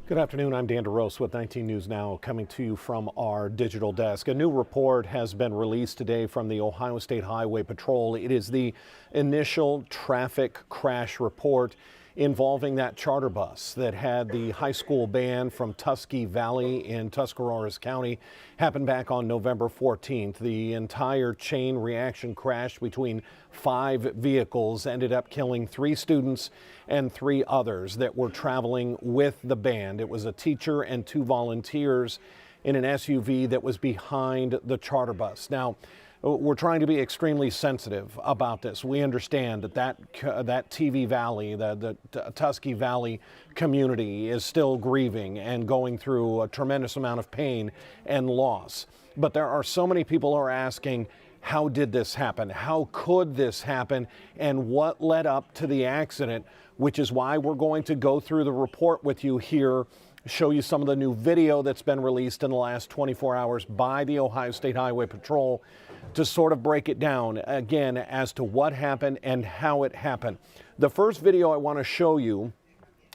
Good afternoon. I'm Dan DeRose with 19 News Now, coming to you from our digital desk. A new report has been released today from the Ohio State Highway Patrol. It is the initial traffic crash report involving that charter bus that had the high school band from Tusky Valley in Tuscarawas County. Happened back on November 14th. The entire chain reaction crash between 5 vehicles ended up killing 3 students and 3 others that were traveling with the band. It was a teacher and 2 volunteers in an SUV that was behind the charter bus. Now, we're trying to be extremely sensitive about this. We understand that TV Valley, the Tusky Valley community is still grieving and going through a tremendous amount of pain and loss. But there are so many people who are asking, how did this happen? How could this happen? And what led up to the accident? Which is why we're going to go through the report with you here, show you some of the new video that's been released in the last 24 hours by the Ohio State Highway Patrol to sort of break it down again as to what happened and how it happened. The first video I want to show you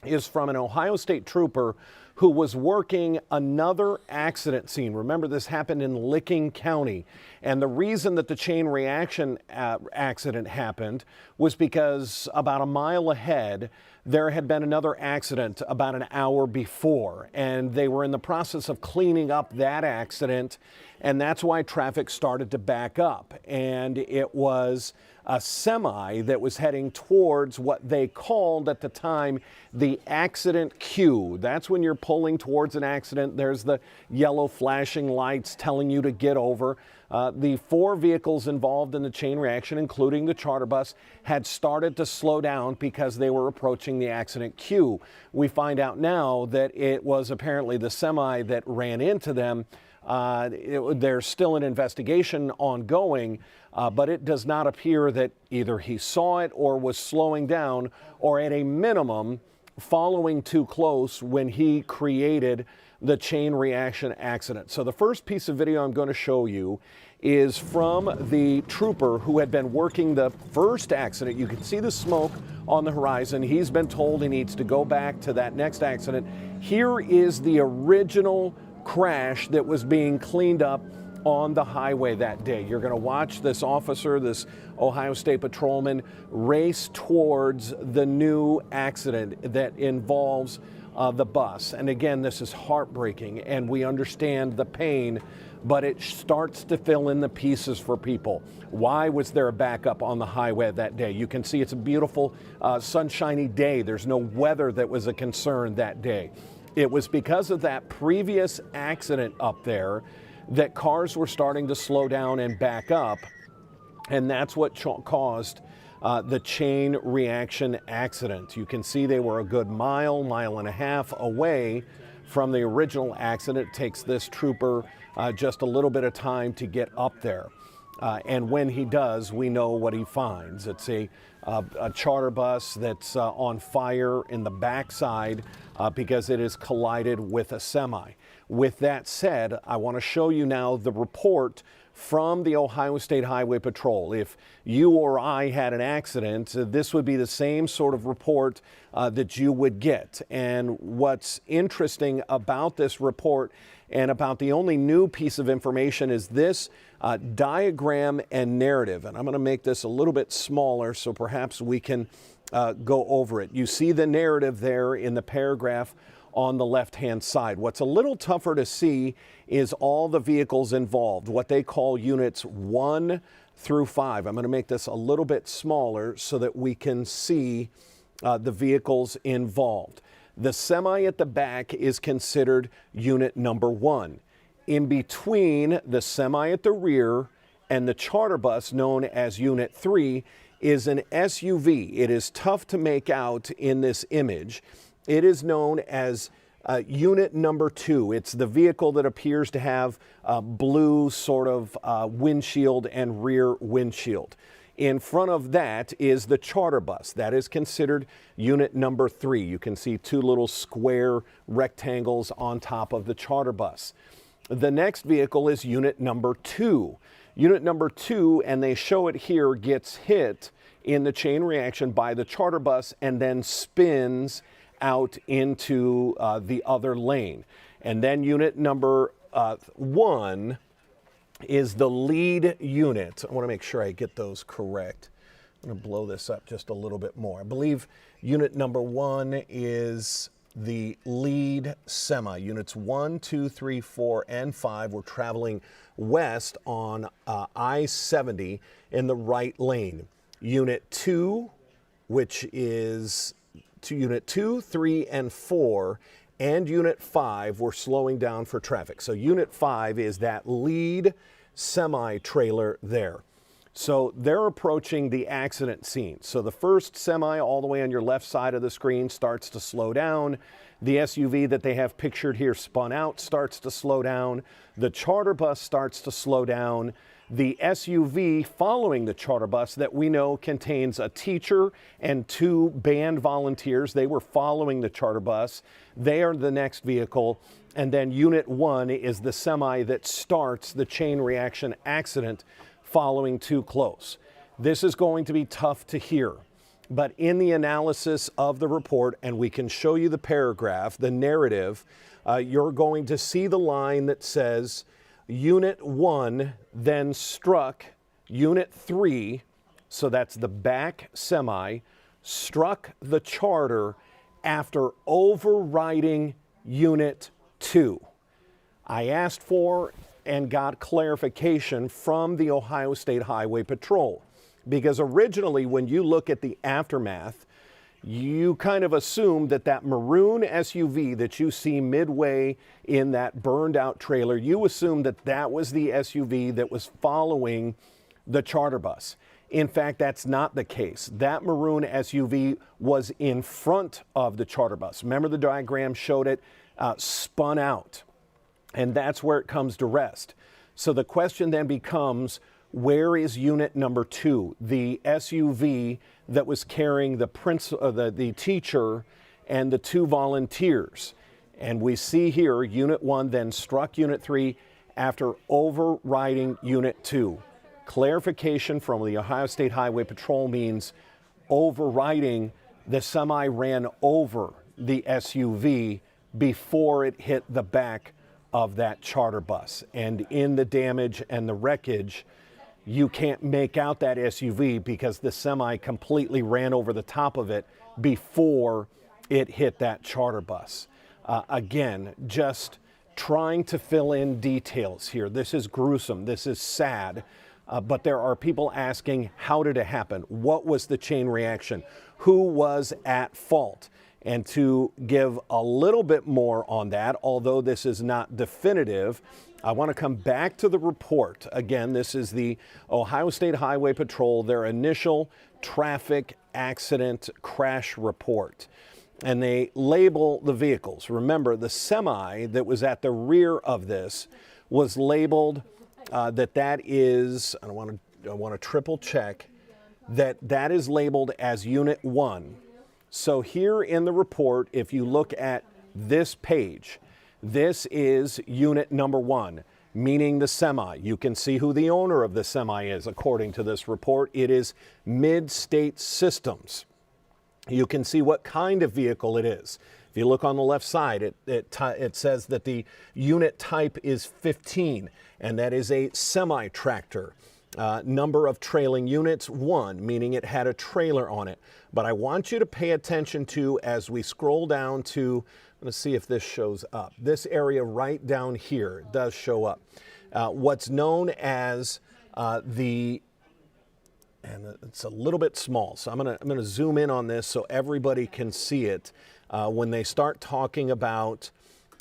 is from an Ohio State trooper who was working another accident scene. Remember, this happened in Licking County. And the reason that the chain reaction accident happened was because about a mile ahead, there had been another accident about an hour before. And they were in the process of cleaning up that accident. And that's why traffic started to back up. And it was a semi that was heading towards what they called at the time the accident queue. That's when you're pulling towards an accident. There's the yellow flashing lights telling you to get over. The 4 vehicles involved in the chain reaction, including the charter bus, had started to slow down because they were approaching the accident queue. We find out now that it was apparently the semi that ran into them. There's still an investigation ongoing, but it does not appear that either he saw it or was slowing down, or at a minimum following too close when he created the chain reaction accident. So the first piece of video I'm going to show you is from the trooper who had been working the first accident. You can see the smoke on the horizon. He's been told he needs to go back to that next accident. Here is the original crash that was being cleaned up on the highway that day. You're going to watch this officer, this Ohio State patrolman, race towards the new accident that involves the bus. And again, this is heartbreaking, and we understand the pain, but it starts to fill in the pieces for people. Why was there a backup on the highway that day? You can see it's a beautiful sunshiny day. There's no weather that was a concern that day. It was because of that previous accident up there that cars were starting to slow down and back up, and that's what caused the chain reaction accident. You can see they were a good mile and a half away from the original accident. It takes this trooper just a little bit of time to get up there. And when he does, we know what he finds. It's a charter bus that's on fire in the backside because it is collided with a semi. With that said, I want to show you now the report from the Ohio State Highway Patrol. If you or I had an accident, this would be the same sort of report that you would get. And what's interesting about this report and about the only new piece of information is this diagram and narrative. And I'm going to make this a little bit smaller so perhaps we can go over it. You see the narrative there in the paragraph on the left-hand side. What's a little tougher to see is all the vehicles involved, what they call units 1 through 5. I'm going to make this a little bit smaller so that we can see the vehicles involved. The semi at the back is considered unit number 1. In between the semi at the rear and the charter bus, known as unit 3, is an SUV. It is tough to make out in this image. It is known as unit number 2. It's the vehicle that appears to have a blue sort of windshield and rear windshield. In front of that is the charter bus. That is considered unit number 3. You can see 2 little square rectangles on top of the charter bus. The next vehicle is unit number 2. Unit number 2, and they show it here, gets hit in the chain reaction by the charter bus and then spins out into the other lane. And then unit number 1 is the lead unit. I want to make sure I get those correct. I'm going to blow this up just a little bit more. I believe unit number 1 is the lead semi. Units 1, 2, 3, 4, and 5 were traveling west on I-70 in the right lane. Unit 2, which is to Unit 2, 3, and 4, and Unit 5 were slowing down for traffic. So Unit 5 is that lead semi-trailer there. So they're approaching the accident scene. So the first semi all the way on your left side of the screen starts to slow down. The SUV that they have pictured here spun out, starts to slow down. The charter bus starts to slow down. The SUV following the charter bus that we know contains a teacher and 2 band volunteers. They were following the charter bus. They are the next vehicle. And then Unit 1 is the semi that starts the chain reaction accident following too close. This is going to be tough to hear, but in the analysis of the report, and we can show you the paragraph, the narrative, you're going to see the line that says, Unit 1 then struck Unit 3, so that's the back semi, struck the charter after overriding Unit 2. I asked for and got clarification from the Ohio State Highway Patrol, because originally when you look at the aftermath, you kind of assume that that maroon SUV that you see midway in that burned out trailer, you assume that that was the SUV that was following the charter bus. In fact, that's not the case. That maroon SUV was in front of the charter bus. Remember, the diagram showed it spun out. And that's where it comes to rest. So the question then becomes, where is unit number 2, the SUV that was carrying the teacher and the 2 volunteers? And we see here, Unit 1 then struck Unit 3 after overriding Unit 2. Clarification from the Ohio State Highway Patrol means overriding. The semi ran over the SUV before it hit the back of that charter bus. And in the damage and the wreckage, you can't make out that SUV because the semi completely ran over the top of it before it hit that charter bus. Again, just trying to fill in details here. This is gruesome. This is sad. But there are people asking, how did it happen? What was the chain reaction? Who was at fault? And to give a little bit more on that, although this is not definitive, I want to come back to the report. Again, this is the Ohio State Highway Patrol, their initial traffic accident crash report. And they label the vehicles. Remember, the semi that was at the rear of this was labeled that is, I want to triple check, that is labeled as Unit 1. So here in the report, if you look at this page, this is unit number 1, meaning the semi. You can see who the owner of the semi is, according to this report. It is Mid-State Systems. You can see what kind of vehicle it is. If you look on the left side, it says that the unit type is 15, and that is a semi-tractor. Number of trailing units, 1, meaning it had a trailer on it. But I want you to pay attention to, as we scroll down to, I'm going to see if this shows up. This area right down here does show up. What's known as and it's a little bit small, so I'm going to zoom in on this so everybody can see it. When they start talking about,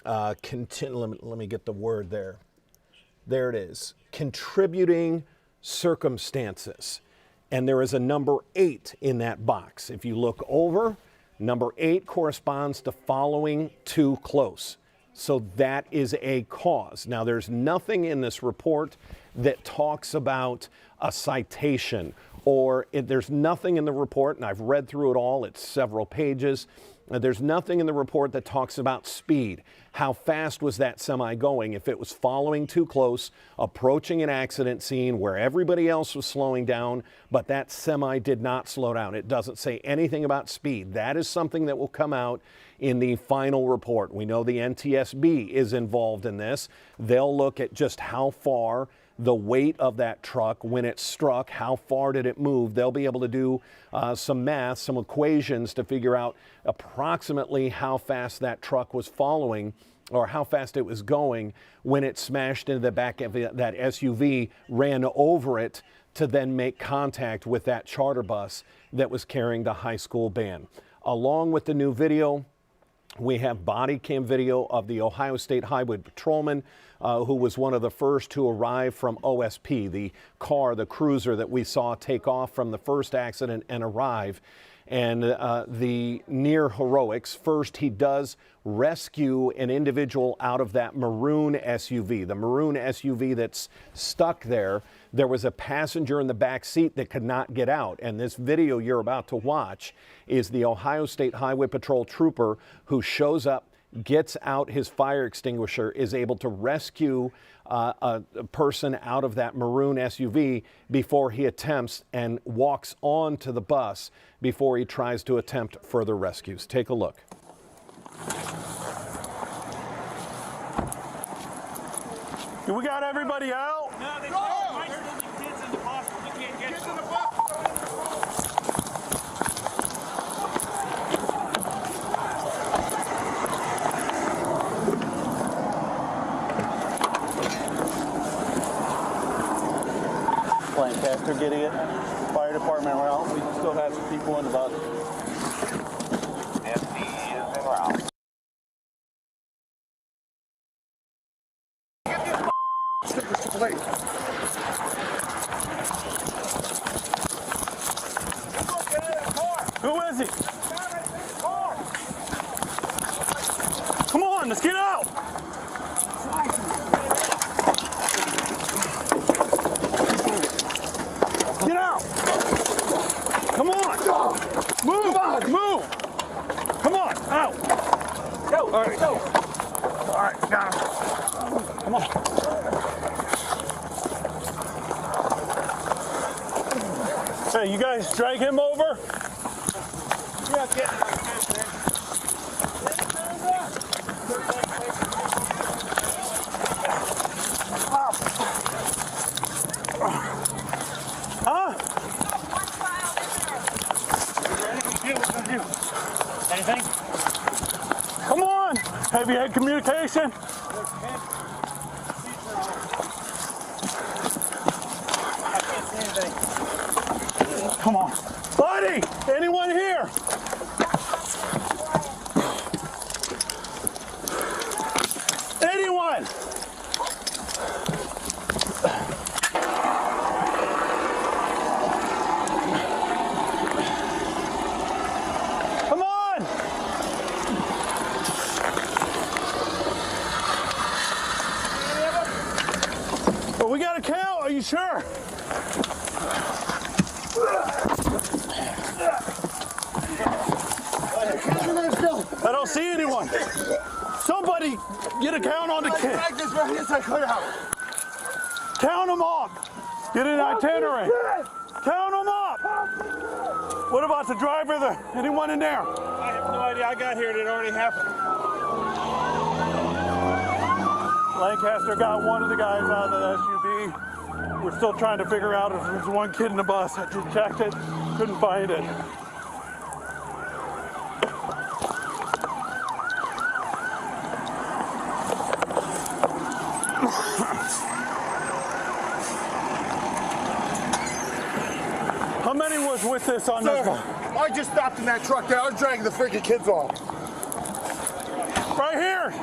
let me get the word there. There it is, contributing circumstances. And there is a number 8 in that box. If you look over, number 8 corresponds to following too close. So that is a cause. Now, there's nothing in this report that talks about a citation, or there's nothing in the report, and I've read through it all, it's several pages, There's nothing in the report that talks about speed. How fast was that semi going? If it was following too close, approaching an accident scene where everybody else was slowing down, but that semi did not slow down. It doesn't say anything about speed. That is something that will come out in the final report. We know the NTSB is involved in this. They'll look at just how far, the weight of that truck when it struck, how far did it move. They'll be able to do some math, some equations to figure out approximately how fast that truck was following or how fast it was going when it smashed into the back of that SUV, ran over it to then make contact with that charter bus that was carrying the high school band. Along with the new video, we have body cam video of the Ohio State Highway Patrolman who was one of the first to arrive from OSP, the car, the cruiser that we saw take off from the first accident and arrive. And the near heroics. First, he does rescue an individual out of that maroon SUV, the maroon SUV that's stuck there. There was a passenger in the back seat that could not get out. And this video you're about to watch is the Ohio State Highway Patrol trooper who shows up, gets out his fire extinguisher, is able to rescue a person out of that maroon SUV before he attempts and walks on to the bus before he tries to attempt further rescues. Take a look. We got everybody out? No, they might still be kids in the bus. We can't get to the bus. Lancaster getting it. Fire department route. We still have some people in the bus. FD is en route. Who is he? Come on, let's get out. Get out! Come on! Move! Move! Come on! Out! Go! All right, go! All right, got him. Come on! Hey, you guys drag him over? Yeah, get it. Huh? Anything? Come on! Have you had communication? I can't see anything. Come on. Buddy! Anyone here? Anyone? Come on! Well, we got to count. Are you sure? I don't see anyone. Somebody get a count on the kid. Count them up. Get an itinerary. Count them up. What about the driver? Anyone in there? I have no idea. I got here and it already happened. Lancaster got one of the guys out of the SUV. We're still trying to figure out if there's one kid in the bus. I just checked it, couldn't find it. How many was with this on this one? I just stopped in that truck there. I was dragging the freaking kids off. Right here.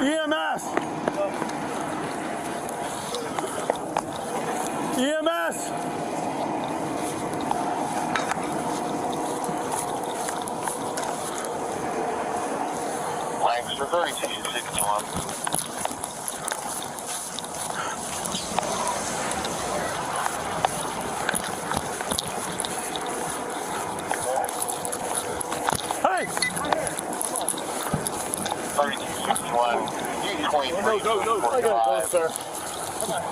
EMS. EMS. Lancaster 3261. I got it, sir.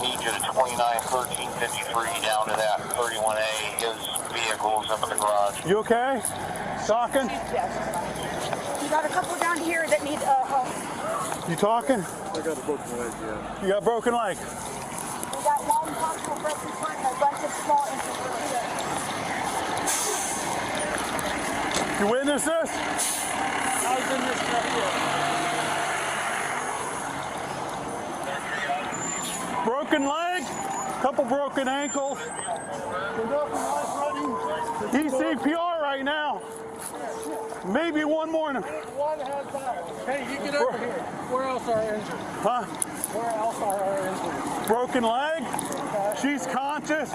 Need you to 291353 down to that 31A. His vehicle is up in the garage. You okay? Talking? Yes. You got a couple down here that need help. You talking? I got a broken leg, yeah. You got a broken leg. We got one possible broken foot and a bunch of small injuries here. You witness this? I was in this truck here. Broken leg, couple broken ankles. He's CPR right now. Maybe one more. Hey, you get over here. Where else are injured? Huh? Where else are our injured? Broken leg. She's conscious.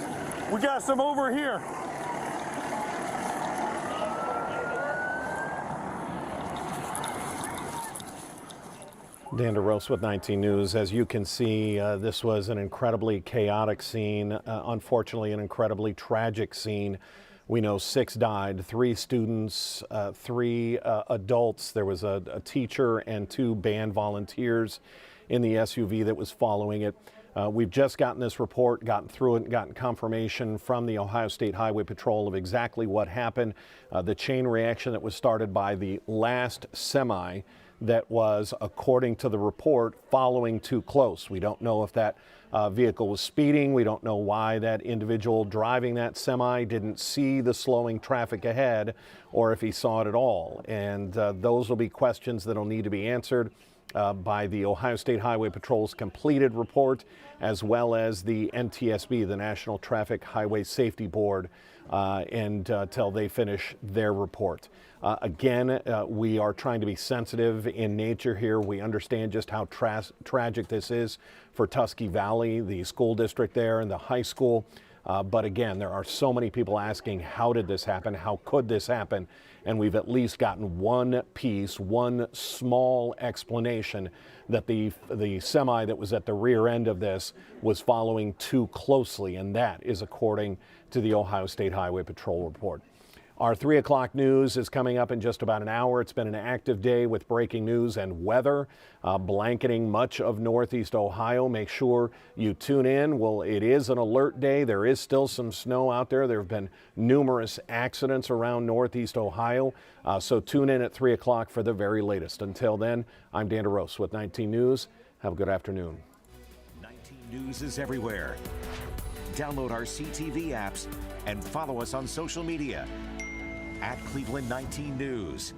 We got some over here. Dan DeRose with 19 News. As you can see, this was an incredibly chaotic scene, unfortunately an incredibly tragic scene. We know 6 died, 3 students, 3 adults. There was a teacher and 2 band volunteers in the SUV that was following it. We've just gotten this report, gotten through it, and gotten confirmation from the Ohio State Highway Patrol of exactly what happened. The chain reaction that was started by the last semi that was, according to the report, following too close. We don't know if that vehicle was speeding. We don't know why that individual driving that semi didn't see the slowing traffic ahead, or if he saw it at all. And those will be questions that will need to be answered by the Ohio State Highway Patrol's completed report, as well as the NTSB, the National Traffic Highway Safety Board, until they finish their report. Again, we are trying to be sensitive in nature here. We understand just how tragic this is for Tusky Valley, the school district there, and the high school. But again, there are so many people asking, how did this happen? How could this happen? And we've at least gotten one piece, one small explanation that the semi that was at the rear end of this was following too closely, and that is according to the Ohio State Highway Patrol report. Our 3 o'clock news is coming up in just about an hour. It's been an active day with breaking news and weather blanketing much of Northeast Ohio. Make sure you tune in. Well, it is an alert day. There is still some snow out there. There have been numerous accidents around Northeast Ohio. So tune in at 3 o'clock for the very latest. Until then, I'm Dan DeRose with 19 News. Have a good afternoon. 19 News is everywhere. Download our CTV apps and follow us on social media at Cleveland 19 News.